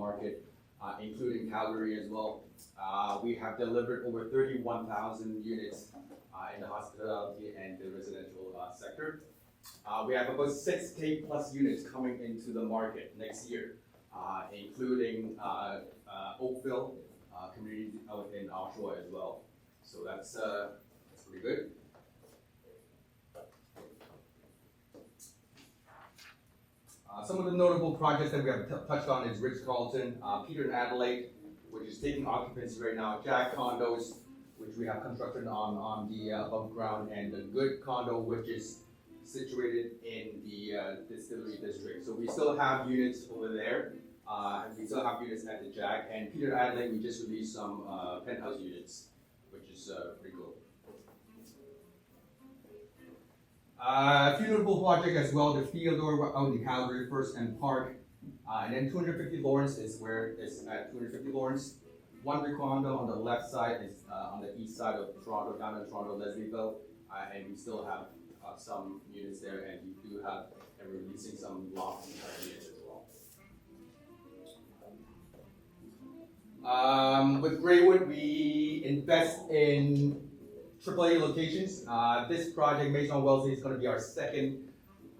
market, including Calgary as well. We have delivered over 31,000 units in the hospitality and the residential sector. We have about 6K plus units coming into the market next year, including Oakville community out in Oshawa as well. So that's pretty good. Some of the notable projects that we have touched on is Ritz-Carlton, Peter and Adelaide, which is taking occupancy right now, Jack Condos, which we have constructed on the above ground, and the Good Condo, which is situated in the Distillery District. So we still have units over there, and we still have units at the Jack, and Peter and Adelaide, we just released some penthouse units, which is pretty cool. A few notable projects as well, the Theodore out in Calgary, First and Park, and then 250 Lawrence is where it's at 250 Lawrence. One condo on the left side is on the east side of Toronto, down in Toronto, Leslieville, and we still have some units there, and we do have, and we're releasing some loft units as well. With Graywood, we invest in AAA locations. This project, Maison Wellesley, is going to be our second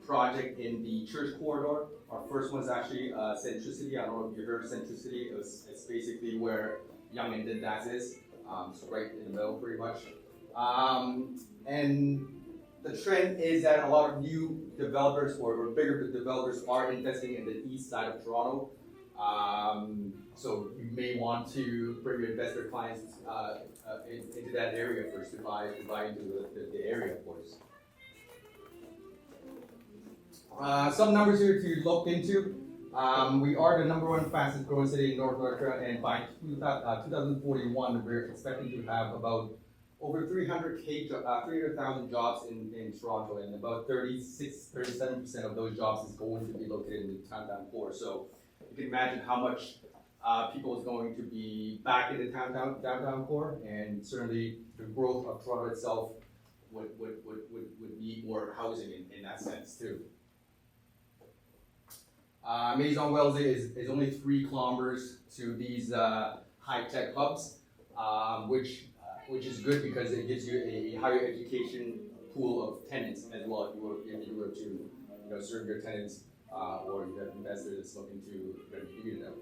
project in the church corridor. Our first one is actually Centricity. I don't know if you heard of Centricity. It's basically where Young and Dundas is. It's right in the middle, pretty much. And the trend is that a lot of new developers or bigger developers are investing in the east side of Toronto. So you may want to bring your investor clients into that area first to buy into the area, of course. Some numbers here to look into. We are the #1 fastest growing city in North America, and by 2041, we're expecting to have about over 300,000 jobs in Toronto, and about 37% of those jobs is going to be located in the downtown core. So you can imagine how much people is going to be back in the downtown core, and certainly the growth of Toronto itself would need more housing in that sense too. Maison Wellesley is only 3 kilometers to these high-tech hubs, which is good because it gives you a higher education pool of tenants as well if you were to serve your tenants or you have investors that's looking to review them.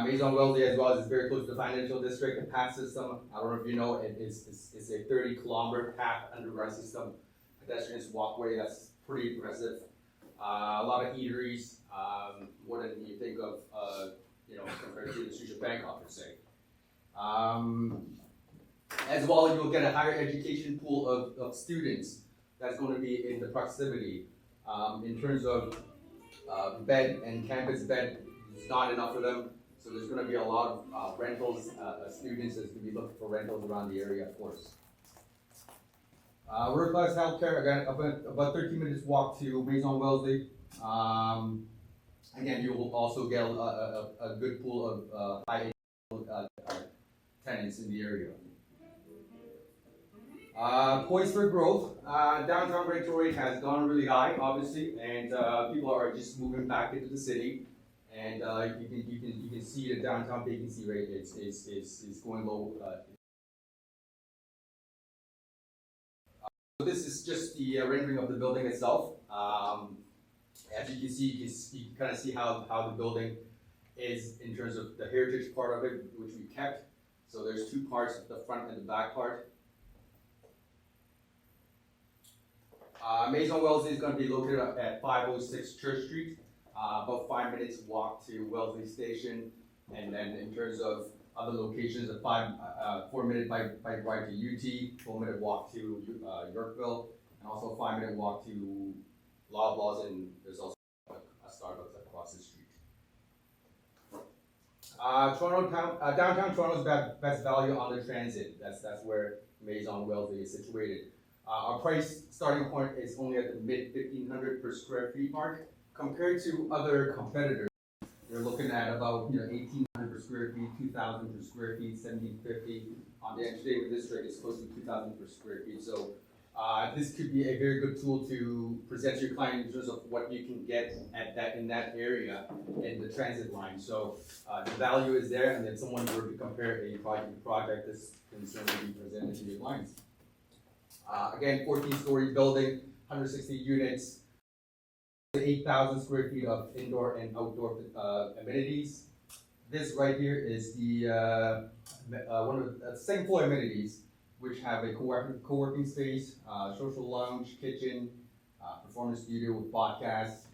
Maison Wellesley as well is very close to the financial district and path system. I don't know if you know, it's a 30-kilometer path underground system, pedestrians walkway. That's pretty impressive. A lot of eateries, more than you think of, compared to the Scotia Bank office, say. As well, you'll get a higher education pool of students that's going to be in the proximity. In terms of bed and campus bed, it's not enough for them, so there's going to be a lot of rentals, students that's going to be looking for rentals around the area, of course. World-class healthcare, again, about 13 minutes walk to Maison Wellesley. Again, you will also get a good pool of high tenants in the area. Points for growth. Downtown rental rate has gone really high, obviously, and people are just moving back into the city. And you can see the downtown vacancy rate is going low. So this is just the rendering of the building itself. As you can see, you can kind of see how the building is in terms of the heritage part of it, which we kept. So there's 2 parts, the front and the back part. Maison Wellesley is going to be located at 506 Church Street, about 5 minutes walk to Wellesley Station, and then in terms of other locations, a 4-minute bike ride to UT, 4-minute walk to Yorkville, and also a 5-minute walk to Loblaws, and there's also a Starbucks across the street. Downtown Toronto's best value on the transit. That's where Maison Wellesley is situated. Our price starting point is only at the mid 1,500 per square feet mark, compared to other competitors. They're looking at about 1,800 per square feet, 2,000 per square feet, 1,750. On the entertainment district, it's close to 2,000 per square feet. So This could be a very good tool to present to your client in terms of what you can get in that area in the transit line. So the value is there, and then someone were to compare a project to project, this can certainly be presented to your clients. Again, 14-story building, 160 units, 8,000 square feet of indoor and outdoor amenities. This right here is the one of the second floor amenities, which have a co-working space, social lounge, kitchen, performance studio with podcast,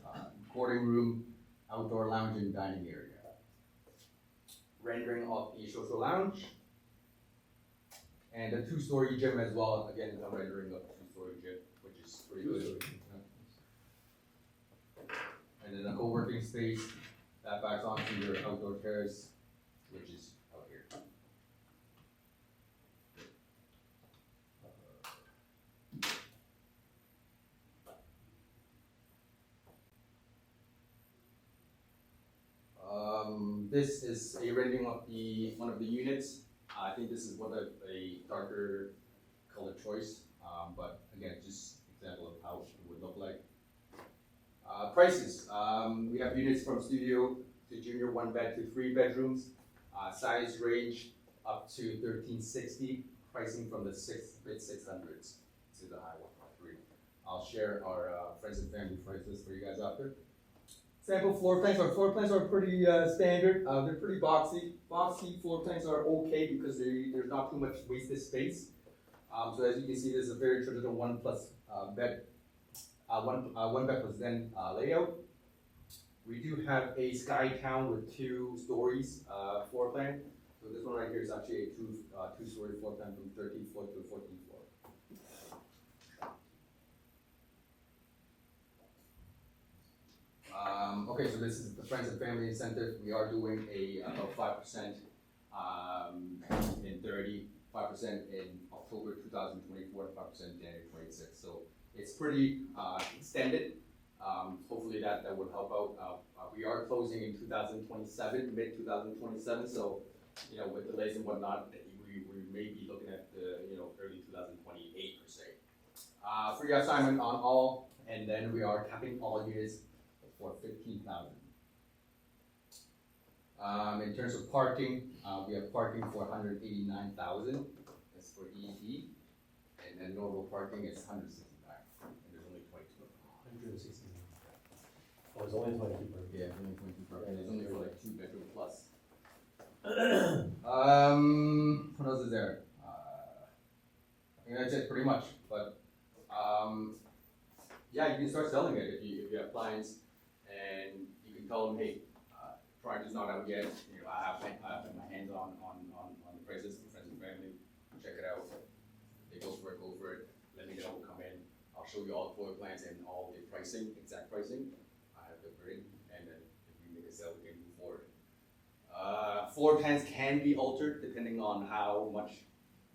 recording room, outdoor lounge, and dining area. Rendering of the social lounge, and a 2-story gym as well. Again, a rendering of a 2-story gym, which is pretty good. And then a co-working space that backs onto your outdoor terrace, which is out here. This is a rendering of one of the units. I think this is one of a darker color choice, but again, just example of how it would look like. Prices, we have units from studio to junior 1-bed to 3 bedrooms. Size range up to 1360, pricing from the mid-600s to the high 1.3. I'll share our friends and family prices for you guys after. Sample floor plans. Our floor plans are pretty standard. They're pretty boxy. Boxy floor plans are okay because there's not too much wasted space. So as you can see, this is a very traditional one bed plus den layout. We do have a sky town with 2 stories floor plan. So this one right here is actually a two-story floor plan from 13th floor to 14th floor. Okay, so this is the Friends and Family Incentive. We are doing about 5% in 30, 5% in October 2024, 5% January 26. So it's pretty extended. Hopefully that would help out. We are closing in 2027, mid 2027. So with delays and whatnot, we may be looking at the early 2028 per se. Free assignment on all, and then we are capping all units for 15,000. In terms of parking, we have parking for 189,000. That's for ED, and then normal parking is 169, and there's only 22. 169. Oh, it's only 22 per. Yeah, only 22 parking. There's only for like 2-bedroom plus. What else is there? I think that's it pretty much. But yeah, you can start selling it if you have clients. And you can tell them, hey, project's not out yet. I have my hands on the prices for friends and family. Check it out. They go for it. Let me know. Come in. I'll show you all the floor plans and all the pricing, exact pricing. I have the grid, and then if we make a sale, we can move forward. Floor plans can be altered depending on how much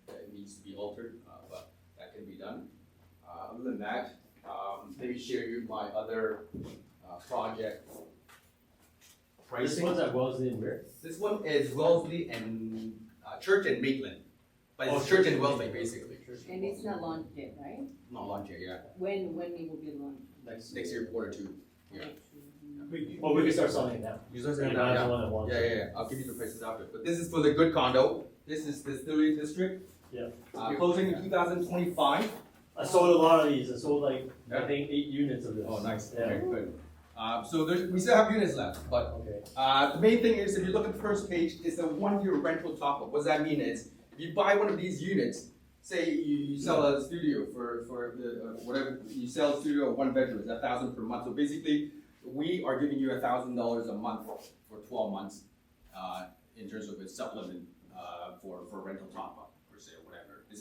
it needs to be altered, but that can be done. Other than that, let me share you my other project pricing. This one's at Wellesley and where? This one is Wellesley and Church and Maitland, but it's Church and Wellesley basically. And it's not launched yet, right? Not launched yet, yeah. When it will be launched? Next year, Q2. Yeah. Oh, we can start selling it now. You start And selling I'm now, the one that wants it. yeah. I'll give you the prices after. But this is for the good condo. This is the Distillery District. Yeah. Closing in 2025. I sold a lot of these. I sold like, Yeah. I think 8 units of this. Oh, nice. Yeah. Okay, good. So we still have units left, but Okay. the main thing is, if you look at the first page, it's a 1-year rental top-up. What does that mean is, if you buy one of these units, say you sell a studio for the whatever, you sell a studio of 1 bedroom, it's 1,000 per month. So basically, we are giving you $1,000 a month for 12 months in terms of a supplement for rental top-up per se, or whatever. It's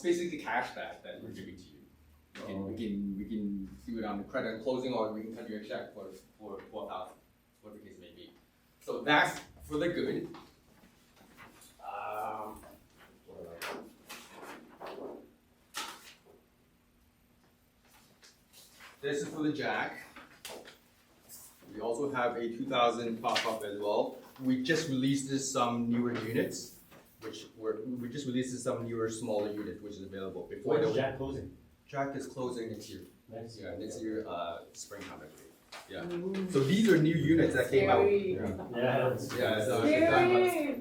basically cash back that we're giving to you. We can do it on the credit and closing, or we can cut you a check for 12,000, whatever the case may be. So that's for the good. This is for the Jack. We also have a 2,000 pop-up as well. We just released some newer units, we just released some newer, smaller units, which is available. Before When's the Jack closing? Jack is closing next year. Next Yeah, year. next year, springtime, I believe. Yeah. So these are new units that came out. Scary. Yeah. Yeah. It's So Scary. it's done,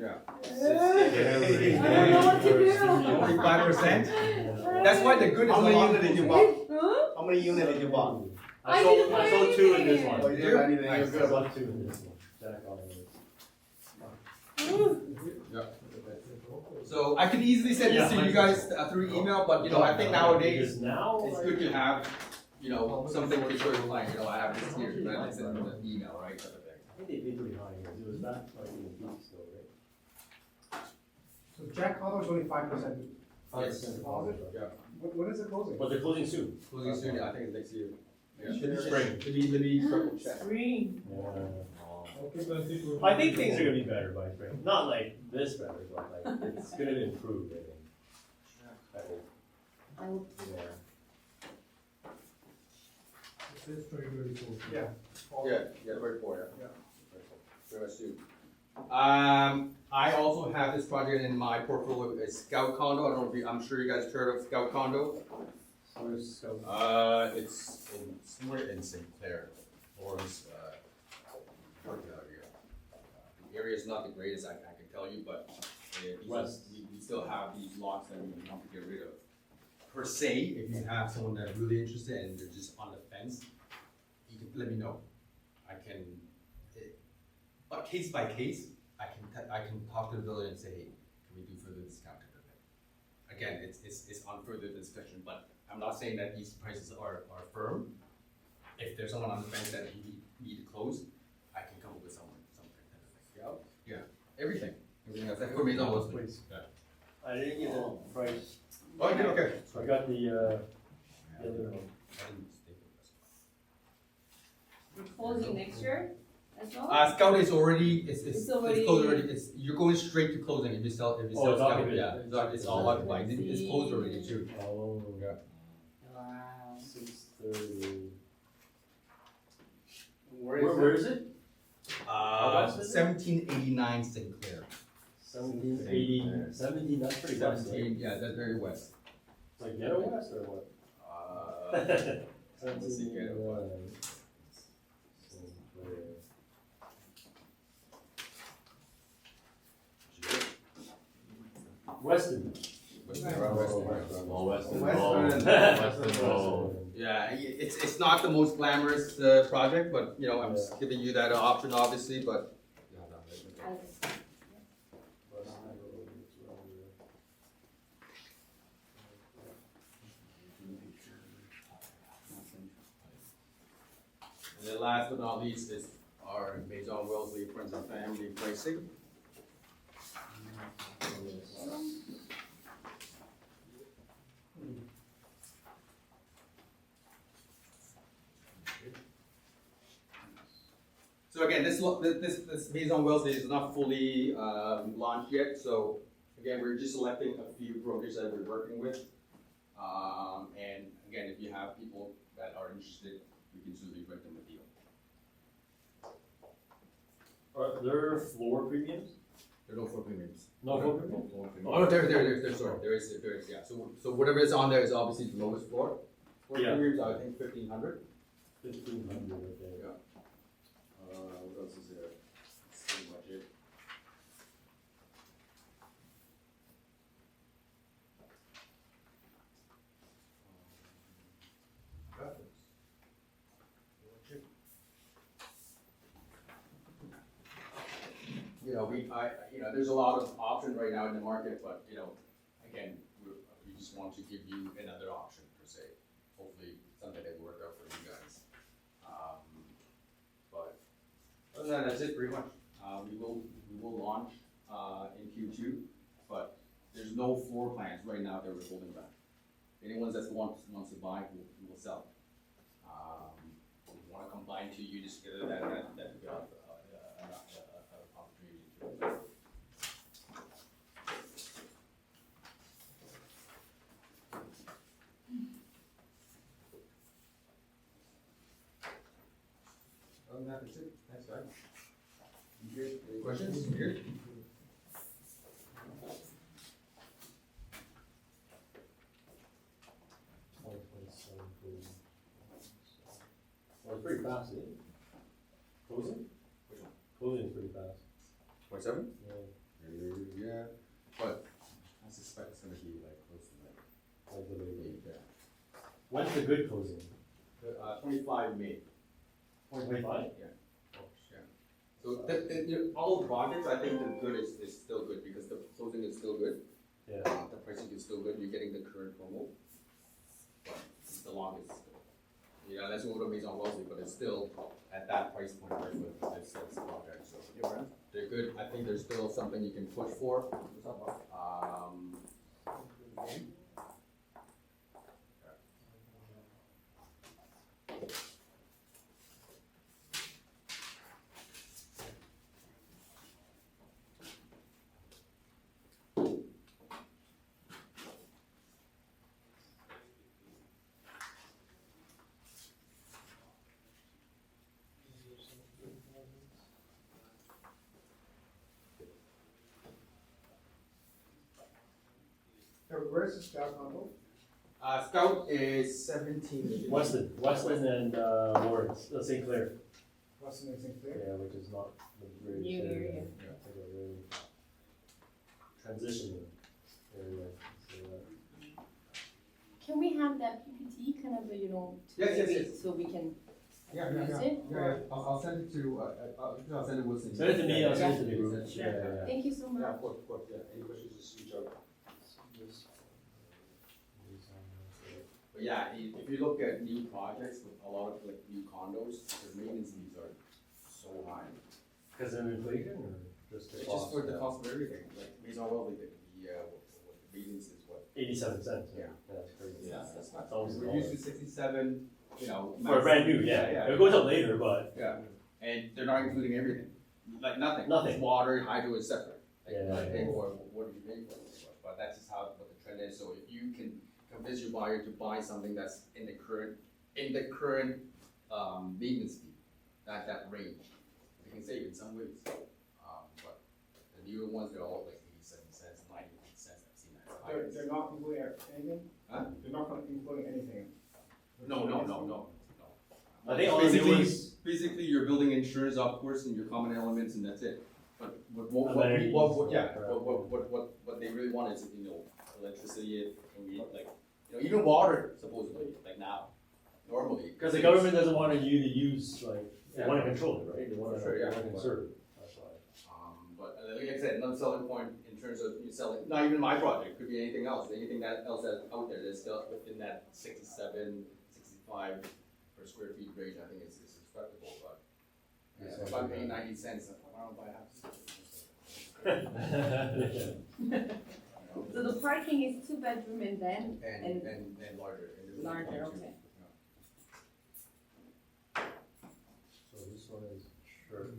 yeah. I don't know what to do. 45%. That's why the good is How many along units did you the buy? Huh? How many units did you buy? I sold 2 in this Oh, one. you didn't buy anything, Nice. you're I good. sold 2 in this one. Jack on it. So I could easily send this to you guys through email, but you know, I think nowadays Because now it's good to have, you know, something to show your client, you know, I have this here, rather than send them an email, right? type of thing. I think they paid pretty high here. It was that like in weeks ago, right? So Jack Hollow is only 5%. Yes. Deposit? Yeah. When is it closing? But they're closing soon. Closing soon, yeah, I think it's next year. Yeah. Spring. Let me triple check. Green. I think things are gonna be better by spring. Not like this better, but like it's gonna improve, I think. I hope. I will- Yeah. It says 2024. Yeah. Yeah, very poor, yeah. Very much too. I also have this project in my portfolio, it's Scout Condo, I don't know if you, I'm sure you guys heard of Scout Condo. Where's Scout? It's in, somewhere in St. Clair, Lawrence, working out here. The area is not the greatest, I can tell you, but West. we still have these lots that we want to get rid of. Per se, if you have someone that's really interested and they're just on the fence, you can let me know. I can, but case by case, I can talk to the builder and say, hey, can we do further discount to the thing? Again, it's on further discussion, but I'm not saying that these prices are firm. If there's someone on the fence that you need to close, I can come up with something. Yeah, everything else, that for me is almost. Please. Yeah. I didn't get the price. Oh, you did, okay. I got the other one. I didn't think of this. We're closing next year as well? Scout is already, it's It's closed already- already, you're going straight to closing if you sell Oh, it's Scout, occupied. yeah, it's all occupied, it's closed already too. Oh, Yeah. Wow. 6:30. Where is it? much is it? 1789 St. Clair. 17, that's pretty west. 17, yeah, that's very west. It's like ghetto west or what? Let's see, ghetto west. Weston. Yeah, it's not the most glamorous project, but you know, I'm just giving you that option obviously, but. And then last but not least is our Maison Wellesley Friends and Family pricing. So again, this Maison Wellesley is not fully launched yet, so again, we're just selecting a few brokers that we're working with. And again, if you have people that are interested, we can certainly break them a deal. Are there floor premiums? There are no floor premiums. No floor premiums? Oh, no, there, sorry, there is, yeah. So whatever is on there is obviously the lowest floor. Floor Yeah. premiums are, I think, 1,500. 1,500, okay. Yeah. What else is there? Same budget. You know, there's a lot of options right now in the market, but, you know, again, we just want to give you another option per se. Hopefully, something that will work out for you guys. But other than that, that's it pretty much. We will launch in Q2, but there's no floor plans right now that we're holding back. Anyone that wants to buy, we will sell. We want to combine two units together, that we have opportunity to. Other than that, that's it. Thanks, guys. You good? Any questions? You good? 27? Yeah, Yeah, but I suspect it's gonna be like close to like like the way- 8, yeah. When's the good closing? 25 May. 25? Yeah. So all the projects, I think the good is still good because the closing is still good. Yeah. The pricing is still good, you're getting the current promo. But it's the longest. Yeah, that's what it means on Wellesley, but it's still at that price point right with this project, so. They're good, I think there's still something you can push for. Where's the Scout condo? Scout is 17. Weston and Lawrence, St. Clair. Weston and St. Clair? Yeah, which is not the bridge. New area. It's like a really transitioning area. So, Can we have that PPT kind of, Yes. so we can Yeah, use yeah. it? Yeah, I'll send it to, I'll send it with. Send it to me, I'll send it to the group. Yeah, Yeah. Thank you so much. of course, yeah, any questions, just reach out. But yeah, if you look at new projects with a lot of like new condos, the maintenance needs are so high. Because of inflation or just the It's cost? just for the cost of everything, like, these are all like the maintenance is what? 87 cents. Yeah. That's crazy. That's not, almost we're used to 67, For a brand new, yeah. It goes up later, but. Yeah, and they're not including everything, like nothing. Nothing. It's water, hydro is separate. Like, Yeah, I yeah, pay yeah. for what are you paying for, but that's just how, what the trend is, so if you can convince your buyer to buy something that's in the current, maintenance fee, that range, you can save in some ways. But the newer ones, they're all like 87 cents, 98 cents, I've seen that. They're not including anything? Huh? They're not including anything? No. I think all the new ones- Basically, you're building insurance, of course, and your common elements, and that's it. But what Amenities. what they really want is, electricity, and even water, supposedly, like now, normally. Because the government doesn't want you to use, like, they Yeah. want to control it, right? They want to Sure, yeah. conserve it. That's why. But like I said, another selling point in terms of you selling, not even my project, could be anything else, else that's out there that's still within that 67, 65 per square feet range, I think it's respectable, but if I'm paying 90 cents, I don't buy a house. So the parking is 2 bedroom and then, And larger. And larger, okay. So this one is sure.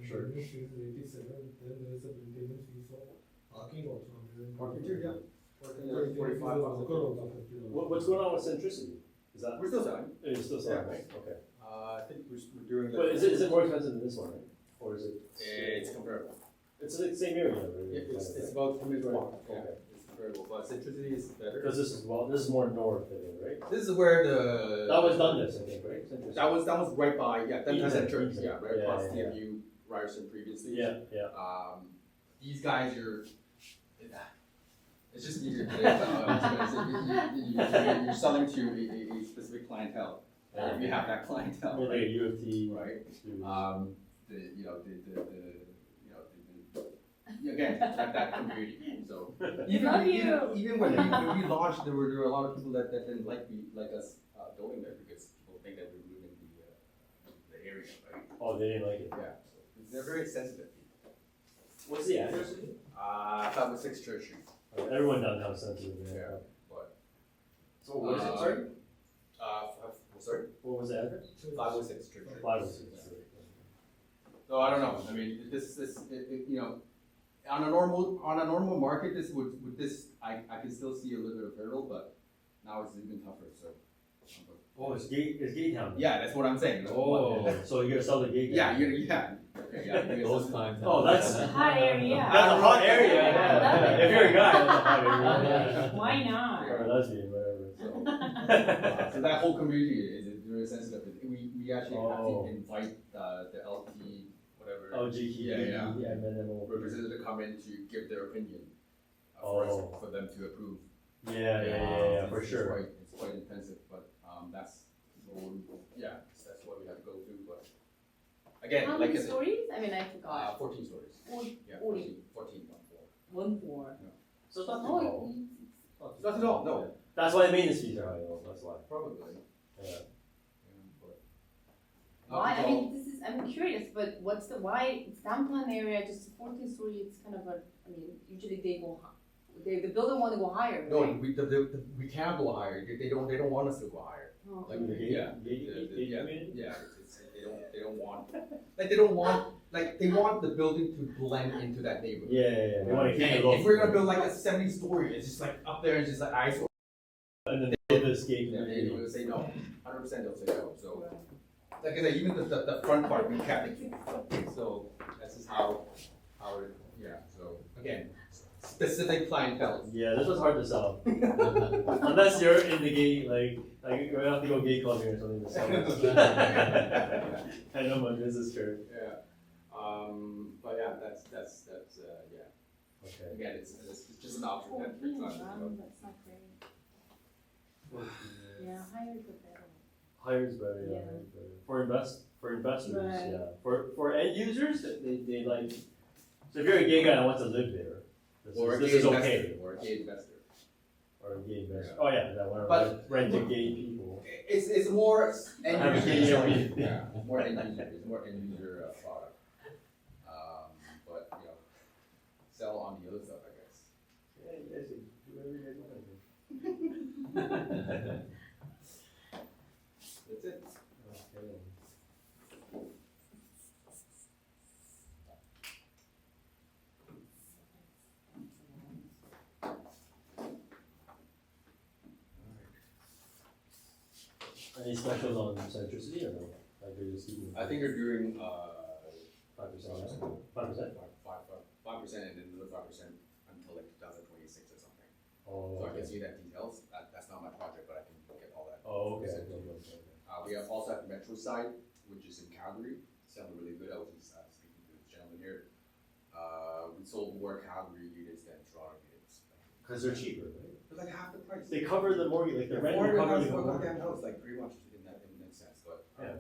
Sure. Finish is 87, then there is a maintenance fee for parking also. Parking too, yeah. Parking is 45 bucks. What's going on with Centricity? Is that, We're still selling. it's still selling, Yeah. right? Okay. I think we're doing. But is it more expensive than this one, right? Or is it? It's comparable. It's the same area, really. It's about 2 minutes walk. Yeah, Okay. it's comparable, but Centricity is better. Because this is more north, I think, right? This is where the. That was Dundas, I think, right? Centricity. That was right by, yeah, that has that church, Eaton. yeah, right Yeah, across yeah, TMU, Ryerson previously. Yeah. These guys are, it's just easier to you're selling to a specific clientele, if you have that clientele, More like a right? U of T. Right, student. again, that community, so. Love you. Even when we launched, there were a lot of people that didn't like us going there because people think that we're ruining the area, right? Oh, they didn't like it. Yeah, they're very sensitive people. What's the address again? 506 Church Street. Everyone downtown sensitive. Yeah, but. So what is it, sorry? Sorry? What was the address? 506 Church Street. 506. So I don't know, I mean, on a normal market, I can still see a little bit of hurdle, but now it's even tougher, so. Oh, it's gate town. Yeah, that's what I'm saying. Oh, so you're gonna sell the gate Yeah, town? Okay, yeah. Those clients. Oh, that's Hot area. that's a hot area. Love Yeah. it. If you're a guy, that's a hot area. Why not? Or a lesbian, whatever. So that whole community is very sensitive. We actually have Oh. to invite the LT, whatever, Oh, GT, Yeah, yeah. and then we'll. Representative come in to give their opinion. Oh. For them to approve. Yeah, for It's sure. It's quite intensive, but, that's, yeah, that's what we have to go through, but. Again, How like I many said, stories? I mean, I forgot. 14 stories. Yeah, 40. 14, 1 4. So it's not too Oh, tall. Not at all, no. That's why the maintenance fees are high, though, that's why. Probably. Yeah. why? I mean, this is, I'm curious, but what's the, why, it's downtown area, just 14 story, it's kind of a, I mean, usually they go, the builder want to go higher, No, right? we can't go higher, they don't want us to go higher. Oh, Like, okay. yeah, Yeah. yeah, they don't want, like, they want the building to blend into that neighborhood. Yeah, they wanna keep And it low. if we're gonna build like a 70-story, it's just like up there, it's just like eyes. And then they have escape. Yeah, they will say no, 100% they'll say no, so. Like I said, even the front part, we kept it, so this is how, yeah, so, again, specific clientele. Yeah, this was hard to sell. Unless you're in the gay, like you're gonna have to go gay clubbing or something to sell it. I know my business card. Yeah, but yeah, that's, yeah, Okay. again, it's just an option that 14, it's not, wow, that's not great. Yeah, higher the better. Higher is better, yeah. Yeah. higher is better. For investors, Right. yeah. For end users, they like. So if you're a gay guy that wants to live there, this is okay. Or a gay investor. Or a gay investor. Yeah. Oh yeah, that one. But- Rent to gay people. It's more Have a end gay user, area. yeah, it's more end user, it's more end user product. But, you know, sell on the other stuff, I guess. Yeah, you guys can do whatever you guys want to do. That's it. Okay. Any specials on centricity or no? Like they're just keeping. I think they're doing, 5%. 5%. 5%, and then another 5% until like 2026 or something. Oh. So I can okay. see that details, that's not my project, but I can get all that. Oh, okay. We have also have the metro side, which is in Calgary, selling really good, I was just speaking to this gentleman here. We sold more Calgary units than Toronto units. Because they're cheaper, right? They're like half the price. They cover the mortgage, like the Yeah, rent will cover the $400,000 for a mortgage. goddamn house, like pretty much in that sense, but Yeah.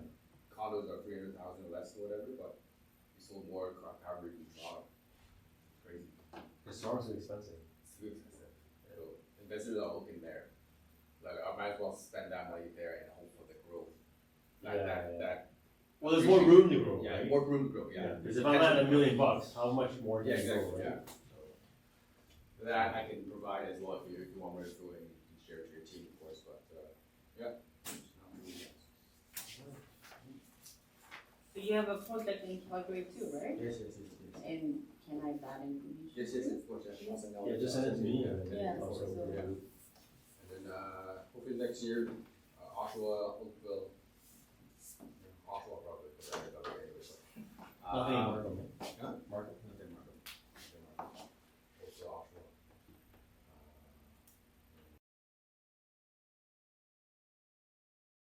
condos are 300,000 or less or whatever, but we sold more Calgary than Toronto. It's crazy. Because Toronto's expensive. It's too expensive. So investors are looking there. Like I might as well spend that money there and hope for the growth. That Well, there's more room to grow, yeah, right? more room to grow. Yeah. Because if I'm at $1 million, how much more Yeah, can you exactly. grow, right? Yeah. So that I can provide as well if you want me to throw it and share it to your team, of course. But yeah. So you have a project in Calgary too, right? Yes. And can I have that information? Yes, of course. I'll send out- Yeah, just send it to me. And then Yeah, I'll send it so- to you. And then hopefully next year, Oshawa, Oakville, Oshawa probably, because I got it anyway. So. Nothing in Markham. Huh? Markham.